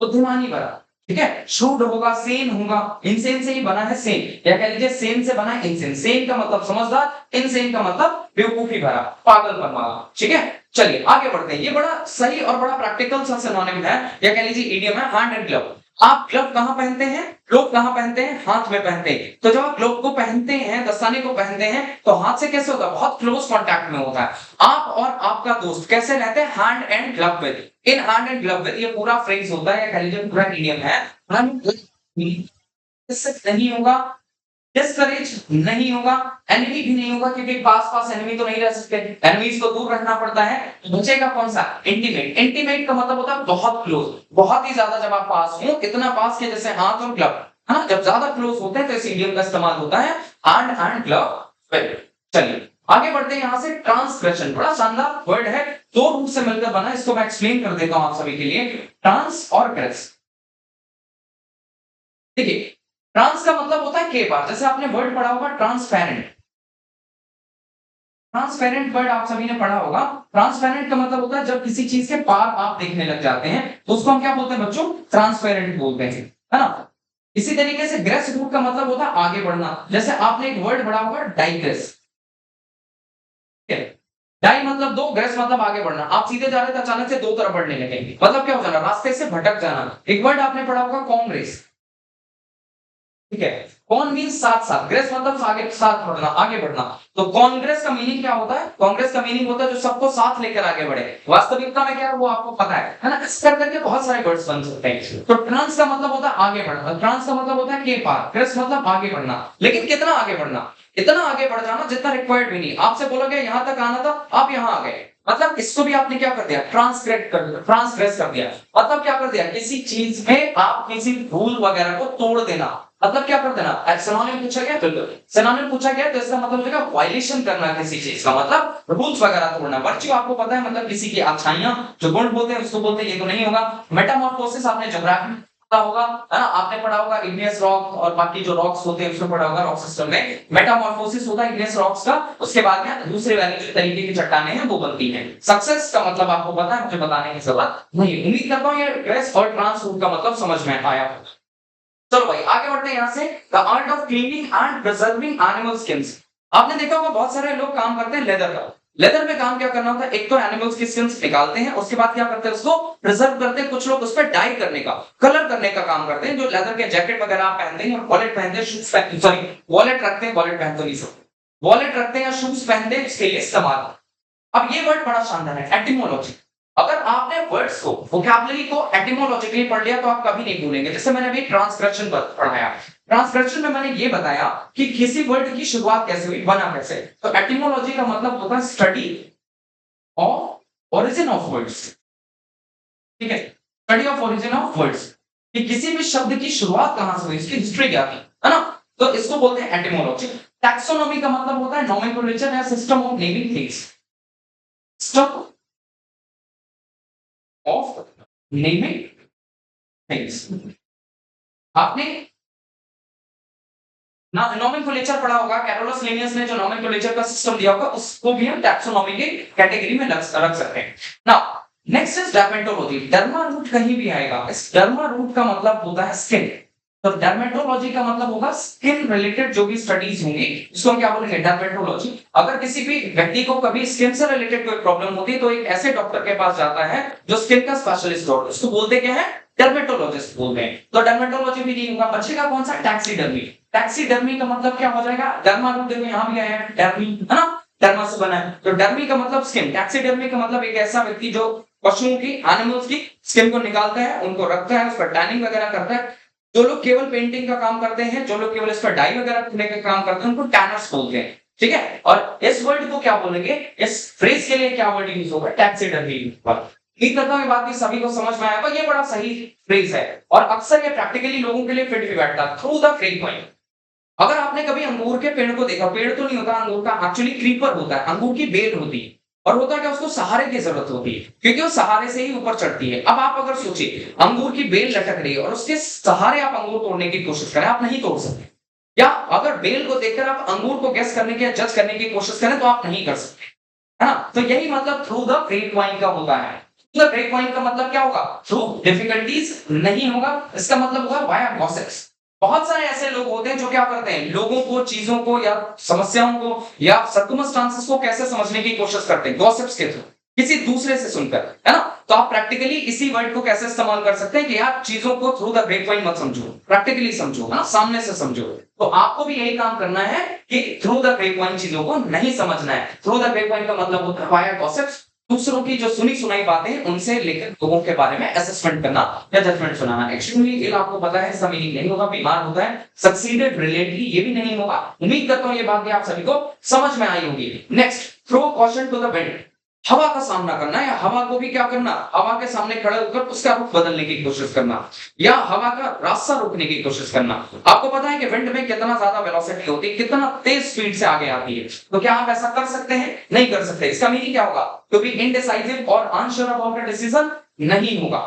बुद्धिमानी भरा। ठीक है, श्रूड होगा, सेन होगा, इनसेन से ही बना है सेन, या कह लीजिए सेन से बना है इनसेन। सेन का मतलब समझदार, इनसेन का मतलब बेवकूफी भरा, पागलपन वाला। ठीक है, चलिए आगे बढ़ते हैं। ये बड़ा सही और बड़ा प्रैक्टिकल सा सिनोनिम है, या कह लीजिए इडियम है, हैंड एंड ग्लव। आप ग्लव कहां पहनते हैं, ग्लोव कहां पहनते हैं, हाथ में पहनते हैं। तो जब आप ग्लोव को पहनते हैं, दस्ताने को पहनते हैं, तो हाथ से कैसे होता है, बहुत क्लोज कांटेक्ट में होता है। आप और आपका दोस्त कैसे रहते हैं, hand and glove with, in hand and glove with, ये पूरा फ्रेज होता है, या कह लीजिए पूरा इडियम है। इससे नहीं होगा, डिस्करेज नहीं होगा, एनिमी भी नहीं होगा, क्योंकि पास पास एनिमी तो नहीं रह सकते, एनिमीज को दूर रखना पड़ता है। बचेगा कौन सा, इंटीमेट। इंटीमेट का मतलब होता है बहुत क्लोज, बहुत ही ज्यादा। जब आप पास हो, इतना पास के जैसे हाथ और ग्लव, है ना, जब ज्यादा क्लोज होते हैं तो इस इडियम का इस्तेमाल होता है, हैंड एंड ग्लव। चलिए आगे बढ़ते हैं। यहां से ट्रांसग्रेशन बड़ा शानदार वर्ड है, दो रूप से मिलकर बना, इसको मैं एक्सप्लेन कर देता हूं आप सभी के लिए। ट्रांस और ग्रेस। देखिए, ट्रांस का मतलब होता है के पार, जैसे आपने वर्ड पढ़ा होगा ट्रांसपेरेंट। ट्रांसपेरेंट वर्ड आप सभी ने पढ़ा होगा। ट्रांसपेरेंट का मतलब होता है जब किसी चीज के पार आप देखने लग जाते हैं, तो उसको हम क्या बोलते हैं बच्चों, ट्रांसपेरेंट बोलते हैं, है ना। इसी तरीके से ग्रेस रूट का मतलब होता है आगे बढ़ना। जैसे आपने एक वर्ड पढ़ा होगा डाइग्रेस। डाई मतलब दो, ग्रेस मतलब आगे बढ़ना। आप सीधे जा रहे थे, अचानक से दो तरफ बढ़ने लगे, मतलब क्या हो जाना, रास्ते से भटक जाना। एक वर्ड आपने पढ़ा होगा कांग्रेस। ठीक है, कौन मीन्स साथ साथ, ग्रेस मतलब आगे साथ बढ़ना, आगे बढ़ना। तो कांग्रेस का मीनिंग क्या होता है, कांग्रेस का मीनिंग होता है जो सबको साथ लेकर आगे बढ़े। वास्तविकता में क्या है वो आपको पता है ना। इस करके बहुत सारे वर्ड्स बन सकते हैं। तो ट्रांस का मतलब होता है आगे बढ़ना, ट्रांस का मतलब होता है के पार, ग्रेस मतलब आगे बढ़ना। लेकिन कितना आगे बढ़ना, इतना आगे बढ़ जाना जितना रिक्वायर्ड भी नहीं। आपसे बोलोगे यहां तक आना था, आप यहां आ गए, मतलब इसको भी आपने क्या कर दिया, ट्रांसग्रेस कर दिया, ट्रांसग्रेस कर दिया। मतलब क्या कर दिया, किसी चीज में आप किसी रूल वगैरह को तोड़ देना, मतलब क्या कर देना। सिनोनिम पूछा गया, बिल्कुल सिनोनिम पूछा गया, तो इसका मतलब होगा वायलेशन करना किसी चीज का, मतलब रूल्स वगैरह तोड़ना। वर्च्यू आपको पता है, मतलब किसी की अच्छाइयां, जो गुण बोलते हैं उसको बोलते हैं, ये तो नहीं होगा। मेटामॉर्फोसिस आपने ज्योग्राफी पढ़ा होगा, है ना, आपने पढ़ा होगा इग्नियस रॉक और बाकी जो रॉक्स होते हैं उसमें पढ़ा होगा। रॉक सिस्टम में मेटामॉर्फोसिस होता है इग्नियस रॉक्स का, उसके बाद में दूसरे वाले जो तरीके की चट्टानें हैं वो बनती हैं। सक्सेस का मतलब आपको पता है, मुझे बताने की जरूरत नहीं। उम्मीद करता हूं ये ग्रेस और ट्रांस रूट का मतलब समझ में आया। चलो भाई आगे बढ़ते हैं। यहां से the art of cleaning and preserving animal skins. आपने देखा होगा बहुत सारे लोग काम करते हैं लेदर का। लेदर में काम क्या करना होता है, एक तो एनिमल्स की स्किन्स निकालते हैं, उसके बाद क्या करते हैं उसको प्रिजर्व करते हैं। कुछ लोग उस पर डाई करने का, कलर करने का काम करते हैं। जो लेदर के जैकेट वगैरह आप पहनते हैं, वॉलेट पहनते हैं, शूज पहनते हैं, सॉरी वॉलेट रखते हैं, वॉलेट पहनते नहीं सब, वॉलेट रखते हैं या शूज पहनते हैं, इसके लिए इस्तेमाल। अब ये वर्ड बड़ा शानदार है, एटिमोलॉजी। अगर आपने वर्ड्स को, वोकैबुलरी को एटिमोलॉजिकली पढ़ लिया तो आप कभी नहीं भूलेंगे। जैसे मैंने अभी ट्रांसग्रेशन पर पढ़ाया, ट्रांसग्रेशन में मैंने ये बताया कि किसी वर्ड की शुरुआत कैसे हुई, बना कैसे। तो एटिमोलॉजी का मतलब होता है study of origin of words. ठीक है, study of origin of words, कि किसी भी शब्द की शुरुआत कहां से हुई, इसकी हिस्ट्री क्या थी, है ना। तो इसको बोलते हैं एटिमोलॉजी। टैक्सोनॉमी का मतलब होता है नोमेनक्लेचर या system of naming things, system of naming things. आपने ना नोमेनक्लेचर पढ़ा होगा, कैरोलस लिनियस ने जो नोमेनक्लेचर का सिस्टम दिया होगा उसको भी हम टैक्सोनॉमी की कैटेगरी में रख सकते हैं। Now next is dermatology. Derma root कहीं भी आएगा, इस डर्मा रूट का मतलब होता है स्किन। तो डर्मेटोलॉजी का मतलब होगा स्किन रिलेटेड जो भी स्टडीज होंगी इसको हम क्या बोलेंगे, डर्मेटोलॉजी। अगर किसी भी व्यक्ति को कभी स्किन से रिलेटेड कोई प्रॉब्लम होती है तो एक ऐसे डॉक्टर के पास जाता है जो स्किन का स्पेशलिस्ट डॉक्टर, उसको बोलते क्या है, डर्मेटोलॉजिस्ट बोलते हैं। तो डर्मेटोलॉजी भी नहीं होगा, बचेगा कौन सा, टैक्सीडर्मी। टैक्सीडर्मी का मतलब क्या हो जाएगा, डर्मा रूप देखो यहाँ भी आया है डर्मी, है ना, डर्मा से बना है। तो डर्मी का मतलब स्किन, टैक्सीडर्मी का मतलब एक ऐसा व्यक्ति जो पशुओं की, एनिमल्स की स्किन को निकालता है, उनको रखता है, उस पर टैनिंग वगैरह करता है। जो लोग केवल पेंटिंग का काम करते हैं, जो लोग केवल इस पर डाई वगैरह करने का काम करते हैं, उनको टैनर्स बोलते हैं। ठीक है, और इस वर्ड को क्या बोलेंगे, इस फ्रेज के लिए क्या वर्ड यूज होगा, टैक्सीडर्मी। उम्मीद करता हूं ये बात भी सभी को समझ में आया होगा, ये बड़ा सही फ्रेज है और अक्सर ये प्रैक्टिकली लोगों के लिए फिट भी बैठता है, थ्रू द फ्रेज पॉइंट। अगर आपने कभी अंगूर के पेड़ को देखा, पेड़ तो नहीं होता अंगूर का, एक्चुअली क्रीपर होता है, अंगूर की बेल होती है, और होता क्या, उसको सहारे की जरूरत होती है क्योंकि वो सहारे से ही ऊपर चढ़ती है। अब आप अगर सोचिए अंगूर की बेल लटक रही है और उसके सहारे आप अंगूर तोड़ने की कोशिश करें, आप नहीं तोड़ सकते। या अगर बेल को देखकर आप अंगूर को गेस करने की, जज करने की कोशिश करें तो आप नहीं कर सकते, है ना। तो यही मतलब थ्रू द ब्रेक पॉइंट का होता है। थ्रू द ब्रेक पॉइंट का मतलब क्या होगा, थ्रू डिफिकल्टीज नहीं होगा, इसका मतलब होगा वाया गॉसिप्स। बहुत सारे ऐसे लोग होते हैं जो क्या करते हैं, लोगों को, चीजों को या समस्याओं को या सर्कमस्टांसेस को कैसे समझने की कोशिश करते हैं, गॉसिप्स के थ्रू, किसी दूसरे से सुनकर, है ना। तो आप प्रैक्टिकली इसी वर्ड को कैसे इस्तेमाल कर सकते हैं कि यार चीजों को थ्रू द ब्रेक पॉइंट मत समझो, प्रैक्टिकली समझो, है ना, सामने से समझो। तो आपको भी यही काम करना है कि थ्रू द ब्रेक पॉइंट चीजों को नहीं समझना है। थ्रू द ब्रेक पॉइंट का मतलब होता है वाया गॉसिप्स, दूसरों की जो सुनी सुनाई बातें उनसे लेकर लोगों के बारे में असेसमेंट करना या जजमेंट सुनाना। एक्चुअली ये आपको पता है इसका मीनिंग नहीं होगा, बीमार होता है, सक्सीडेड ब्रिलियंटली, ये भी नहीं होगा। उम्मीद करता हूं ये बात भी आप सभी को समझ में आई होगी। Next, throw caution to the wind, हवा का सामना करना या हवा को भी क्या करना, हवा के सामने खड़े होकर उसका रुख बदलने की कोशिश करना या हवा का रास्ता रोकने की कोशिश करना। आपको पता है कि विंड में कितना ज्यादा वेलोसिटी होती है, कितना तेज स्पीड से आगे आती है, तो क्या आप ऐसा कर सकते हैं, नहीं कर सकते। इसका मीनिंग क्या होगा, टू बी इनडिसाइसिव और अनश्योर अबाउट अ डिसीजन नहीं होगा।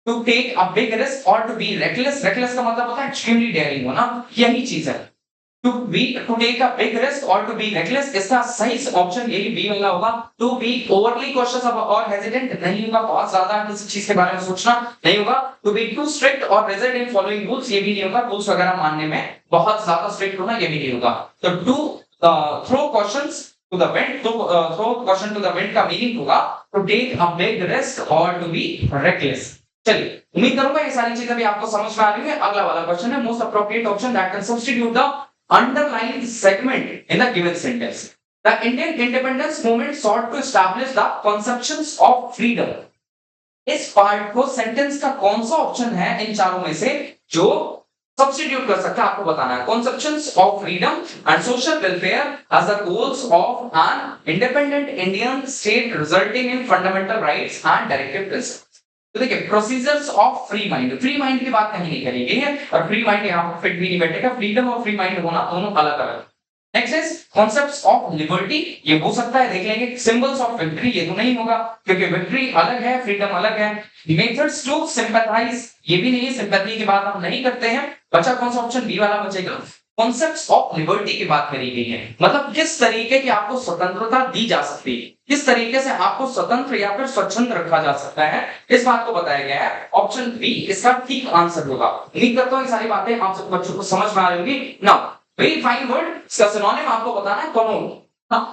To take a big risk और टू बी रेकलेस, रेकलेस का मतलब होता है एक्सट्रीमली डेयरिंग होना, यही चीज है। To take a big risk और टू बी रेकलेस, इसका सही ऑप्शन यही बी वाला होगा। टू बी ओवरली कॉशियस और हेजिटेंट नहीं होगा, बहुत ज्यादा किसी चीज के बारे में सोचना नहीं होगा। टू बी टू स्ट्रिक्ट और रिजिड इन फॉलोइंग रूल्स, ये भी नहीं होगा, रूल्स वगैरह मानने में बहुत ज्यादा स्ट्रिक्ट होना, ये भी नहीं होगा। तो to throw questions to the wind, तो throw question to the wind का मीनिंग होगा to take a big risk और टू बी रेकलेस। चलिए, उम्मीद करूंगा ये सारी चीजें भी आपको समझ में आ रही है। अगला वाला क्वेश्चन है, most appropriate option that can substitute the underlined segment in the given sentence. The Indian independence movement sought to establish the conceptions of freedom. इस पार्ट को सेंटेंस का कौन सा ऑप्शन है इन चारों में से जो सब्स्टिट्यूट कर सकता है, आपको बताना है। Conceptions of freedom and social welfare as the goals of an independent Indian state resulting in fundamental rights and directive principles. तो देखिए, procedures of free mind, free mind की बात कहीं नहीं करेंगे है, और फ्री माइंड यहाँ पर फिट भी नहीं बैठेगा, फ्रीडम और फ्री माइंड होना दोनों अलग अलग। Next is concepts of liberty, ये हो सकता है, देख लेंगे। सिंबल्स ऑफ विक्ट्री, ये तो नहीं होगा क्योंकि विक्ट्री अलग है, फ्रीडम अलग है। मेथड्स टू सिंपैथाइज, ये भी नहीं है, सिंपैथी की बात हम नहीं करते हैं। बचा कौन सा ऑप्शन, बी वाला बचेगा। कॉन्सेप्ट्स ऑफ लिबर्टी की बात करी गई है, मतलब किस तरीके की आपको स्वतंत्रता दी जा सकती है, किस तरीके से आपको स्वतंत्र या फिर स्वच्छंद रखा जा सकता है, इस बात को बताया गया है। ऑप्शन बी इसका ठीक आंसर होगा। उम्मीद करता हूं ये सारी बातें आप सब बच्चों को समझ में आ रही होगी। नाउ वेरी फाइन वर्ड, इसका सिनोनिम आपको बताना है, कॉनून।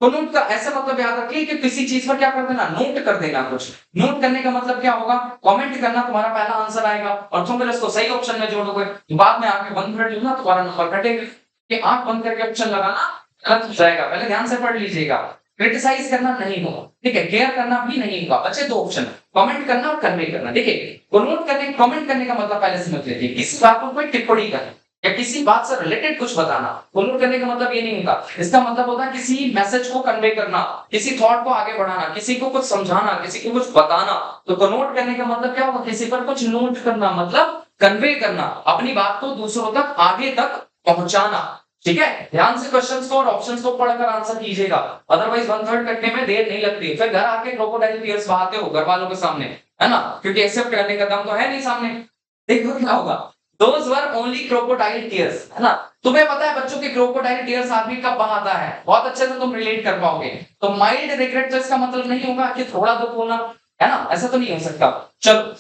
कॉनून का ऐसा मतलब याद रखिए कि किसी चीज पर क्या कर देना, नोट कर देना। कुछ नोट करने का मतलब क्या होगा, कमेंट करना, तुम्हारा पहला आंसर आएगा और तुम फिर इसको सही ऑप्शन में जोड़ोगे, बाद में आके 1 मिनट ना तुम्हारा नंबर कटेगा। कि आंख बंद करके ऑप्शन लगाना गलत हो जाएगा, पहले ध्यान से पढ़ लीजिएगा। क्रिटिसाइज करना नहीं होगा, ठीक है, केयर करना भी नहीं होगा। बचे 2 ऑप्शन, कमेंट करना और कन्वे करना। देखिए, नोट करने, कमेंट करने का मतलब पहले समझ लीजिए, किसी बात पर कोई टिप्पणी करना या किसी बात से रिलेटेड कुछ बताना। नोट करने का मतलब ये नहीं होगा, इसका मतलब होता है किसी मैसेज को कन्वे करना, किसी थॉट को आगे बढ़ाना, किसी को कुछ समझाना, किसी को कुछ बताना। तो नोट करने का मतलब क्या होगा, किसी पर कुछ नोट करना, मतलब कन्वे करना, अपनी बात को दूसरों तक, आगे तक पहुंचाना। ठीक है, ध्यान से क्वेश्चंस को और ऑप्शंस को पढ़कर आंसर कीजिएगा, अदरवाइज 1/3 कटने में देर नहीं लगती। फिर घर आके क्रोकोडाइल टीयर्स बहाते हो घर वालों के सामने, है ना, क्योंकि एक्सेप्ट करने का दम तो है नहीं सामने। देखो क्या होगा, दोस वर ओनली क्रोकोडाइल टीयर्स, है ना। तुम्हें पता है बच्चों की क्रोकोडाइल टीयर्स आदमी कब बहाता है, बहुत अच्छे से तुम रिलेट कर पाओगे। तो माइल्ड रिग्रेट तो इसका मतलब नहीं होगा कि थोड़ा दुख होना, है ना, ऐसा तो नहीं हो सकता। चलो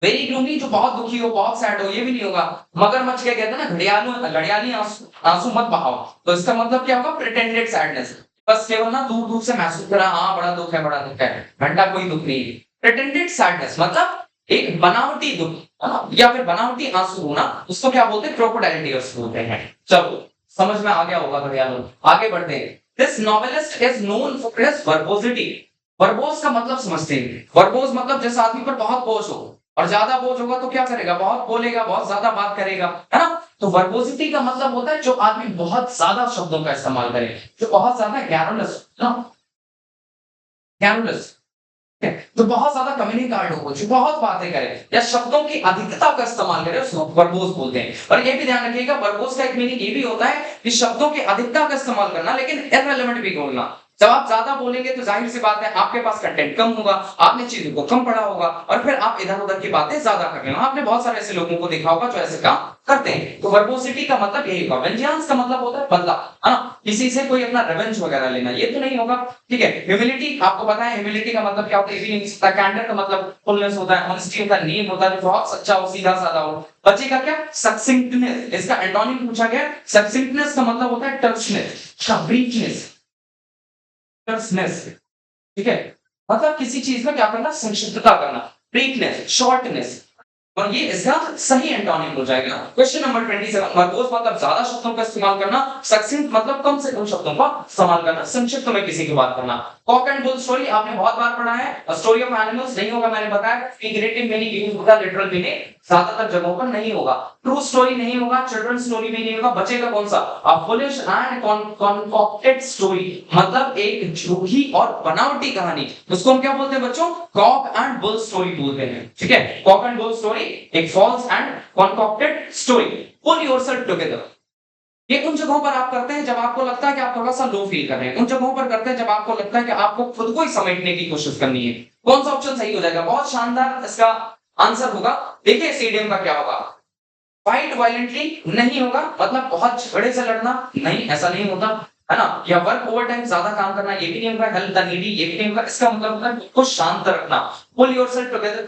वेरी ग्लूमी जो बहुत दुखी हो, बहुत सैड हो, ये भी नहीं होगा। मगरमच्छ क्या कहते हैं ना, घड़ियाली आंसू आंसू मत बहाओ। तो इसका मतलब क्या होगा, प्रिटेंडेड सैडनेस। बस केवल ना दूर दूर से महसूस करा, हाँ बड़ा दुख है, बड़ा दुख है, घंटा कोई दुख नहीं है। प्रिटेंडेड सैडनेस मतलब एक बनावटी दुख, है ना, या फिर बनावटी आंसू होना, उसको क्या बोलते हैं, क्रोकोडाइल टीयर्स बोलते हैं। चलो समझ में आ गया होगा घड़ियालों। आगे बढ़ते हैं। This novelist is known for his verbosity. Verbose का मतलब समझते हैं। वर्बोस मतलब जैसे आदमी पर बहुत बोझ हो, और ज्यादा बोझ होगा तो क्या करेगा, बहुत बोलेगा, बहुत ज्यादा बात करेगा, है ना। तो वर्बोसिटी का मतलब होता है जो आदमी बहुत ज्यादा शब्दों का इस्तेमाल करे, जो बहुत ज्यादा गैरोलस, गैरोलस, तो बहुत ज्यादा कम्युनिकेट हो, जो बहुत बातें करे या शब्दों की अधिकता का इस्तेमाल करे, उसको वर्बोस बोलते हैं। और ये भी ध्यान रखिएगा, वर्बोस का एक मीनिंग ये भी होता है कि शब्दों की अधिकता का इस्तेमाल करना, लेकिन इररिलेवेंट भी बोलना। जब आप ज्यादा बोलेंगे तो जाहिर सी बात है आपके पास कंटेंट कम होगा, आपने चीजों को कम पढ़ा होगा, और फिर आप इधर उधर की बातें ज्यादा कर रहे हो। आपने बहुत सारे ऐसे लोगों को देखा होगा जो ऐसे काम करते हैं। तो वर्बोसिटी का मतलब यही होगा। वेंजेंस का मतलब होता है बदला, है ना, किसी से कोई अपना रिवेंज वगैरह लेना, ये तो नहीं होगा। ठीक है। ह्यूमिलिटी आपको पता है, ह्यूमिलिटी का मतलब क्या होता है, ये भी नहीं सकता। कैंडर का मतलब फुलनेस होता है, ऑनेस्टी होता है, नीम होता है, जो बहुत सच्चा हो, सीधा साधा हो। बचेगा क्या, सक्सिंक्टनेस। इसका एंटोनिम पूछा गया। सक्सिंक्टनेस का मतलब होता है टर्चनेस, ब्रीफनेस, टर्चनेस। ठीक है, मतलब किसी चीज में क्या करना, संक्षिप्तता करना, ब्रीफनेस, शॉर्टनेस। और ये इसका सही एंटोनिम हो जाएगा। क्वेश्चन नंबर 27, वर्बोस मतलब ज्यादा शब्दों का इस्तेमाल करना, सक्सिंक्ट मतलब कम से कम शब्दों का इस्तेमाल करना, संक्षिप्त में किसी की बात करना। कॉक एंड बुल स्टोरी आपने बहुत बार पढ़ा है। स्टोरी ऑफ एनिमल्स नहीं होगा, मैंने बताया। फिगरेटिव मीनिंग यूज होगा, लिटरल मीनिंग ज्यादातर जगहों पर नहीं होगा। ट्रू स्टोरी नहीं होगा, चिल्ड्रन स्टोरी भी नहीं होगा। बचेगा कौन सा, a foolish and concocted story, मतलब एक झूठी और बनावटी कहानी। उसको हम क्या बोलते हैं बच्चों, कॉक एंड बुल स्टोरी बोलते हैं। ठीक है, कॉक एंड बुल स्टोरी एक false and concocted story. Pull yourself together, ये उन जगहों पर आप करते हैं जब आपको लगता है कि आप थोड़ा सा लो फील कर रहे हैं। उन जगहों पर करते हैं जब आपको लगता है कि आपको खुद को ही समेटने की कोशिश करनी है। कौन सा ऑप्शन सही हो जाएगा, बहुत शानदार इसका आंसर होगा। देखिए इस इडियम का क्या होगा, फाइट वायलेंटली नहीं होगा, मतलब बहुत झगड़े से लड़ना नहीं, ऐसा नहीं होता, है ना। या वर्क ओवर टाइम, ज्यादा काम करना, ये भी नहीं होगा। हेल्प द नीडी, ये भी नहीं होगा। इसका मतलब होता है खुद को शांत रखना। पुल योरसेल्फ टुगेदर,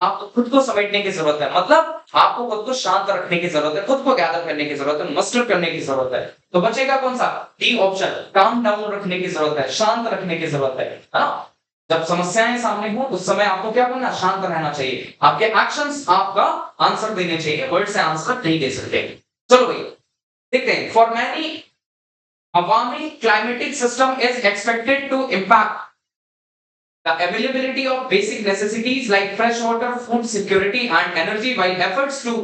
आपको खुद को समेटने की जरूरत है, मतलब आपको खुद को शांत रखने की जरूरत है, खुद को गैदर करने की जरूरत है, मस्टर करने की जरूरत है। तो बचेगा कौन सा, डी ऑप्शन, काम डाउन रखने की जरूरत है, शांत रखने की जरूरत है ना। जब समस्याएं सामने हो उस समय आपको क्या करना, शांत रहना चाहिए। आपके एक्शंस आपका आंसर देने चाहिए, वर्ड से आंसर नहीं दे सकते। चलो भाई देखते हैं। For many a warming climatic system is expected to impact the availability of basic necessities like fresh water, food security, and energy, while efforts to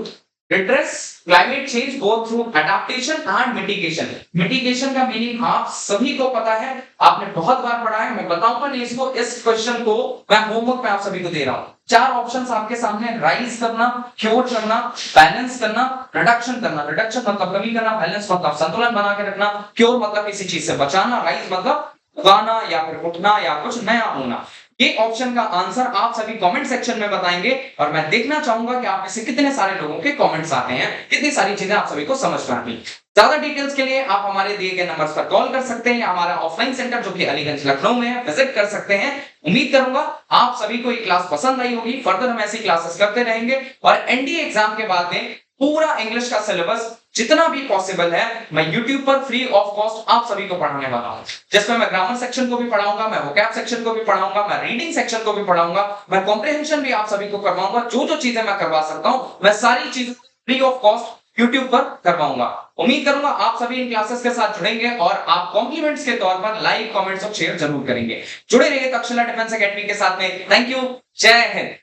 redress climate change go through adaptation and mitigation. Mitigation का meaning आप सभी को पता है, आपने बहुत बार पढ़ा है, मैं बताऊंगा नहीं इसको। इस क्वेश्चन को मैं होमवर्क में आप सभी को दे रहा हूं। चार ऑप्शंस आपके सामने, राइज करना, क्योर करना, बैलेंस करना, रिडक्शन करना। रिडक्शन मतलब कमी करना, बैलेंस मतलब संतुलन बना के रखना, क्योर मतलब किसी चीज से बचाना, राइज मतलब उगाना या फिर उठना या कुछ नया होना। ये ऑप्शन का आंसर आप सभी कमेंट सेक्शन में बताएंगे, और मैं देखना चाहूंगा कि आप में से कितने सारे लोगों के कमेंट्स आते हैं, कितनी सारी चीजें आप सभी को समझ में आती। ज्यादा डिटेल्स के लिए आप हमारे दिए गए नंबर्स पर कॉल कर सकते हैं, या हमारा ऑफलाइन सेंटर जो कि अलीगंज लखनऊ में है विजिट कर सकते हैं। उम्मीद करूंगा आप सभी को ये क्लास पसंद आई होगी। फर्दर हम ऐसी क्लासेस करते रहेंगे, और एनडीए एग्जाम के बाद में पूरा इंग्लिश का सिलेबस जितना भी पॉसिबल है मैं YouTube पर फ्री ऑफ कॉस्ट आप सभी को पढ़ाने वाला हूं, जिसमें मैं ग्रामर सेक्शन को भी पढ़ाऊंगा, मैं वोकैब सेक्शन को भी पढ़ाऊंगा, मैं रीडिंग सेक्शन को भी पढ़ाऊंगा, मैं कॉम्प्रिहेंशन भी आप सभी को करवाऊंगा। जो जो चीजें मैं करवा सकता हूं मैं सारी चीजें फ्री ऑफ कॉस्ट YouTube पर करवाऊंगा। उम्मीद करूंगा आप सभी इन क्लासेस के साथ जुड़ेंगे, और आप कॉम्प्लीमेंट्स के तौर पर लाइक, कमेंट्स और शेयर जरूर करेंगे। जुड़े रहिए तक्षशिला डिफेंस एकेडमी के साथ में। थैंक यू, जय हिंद।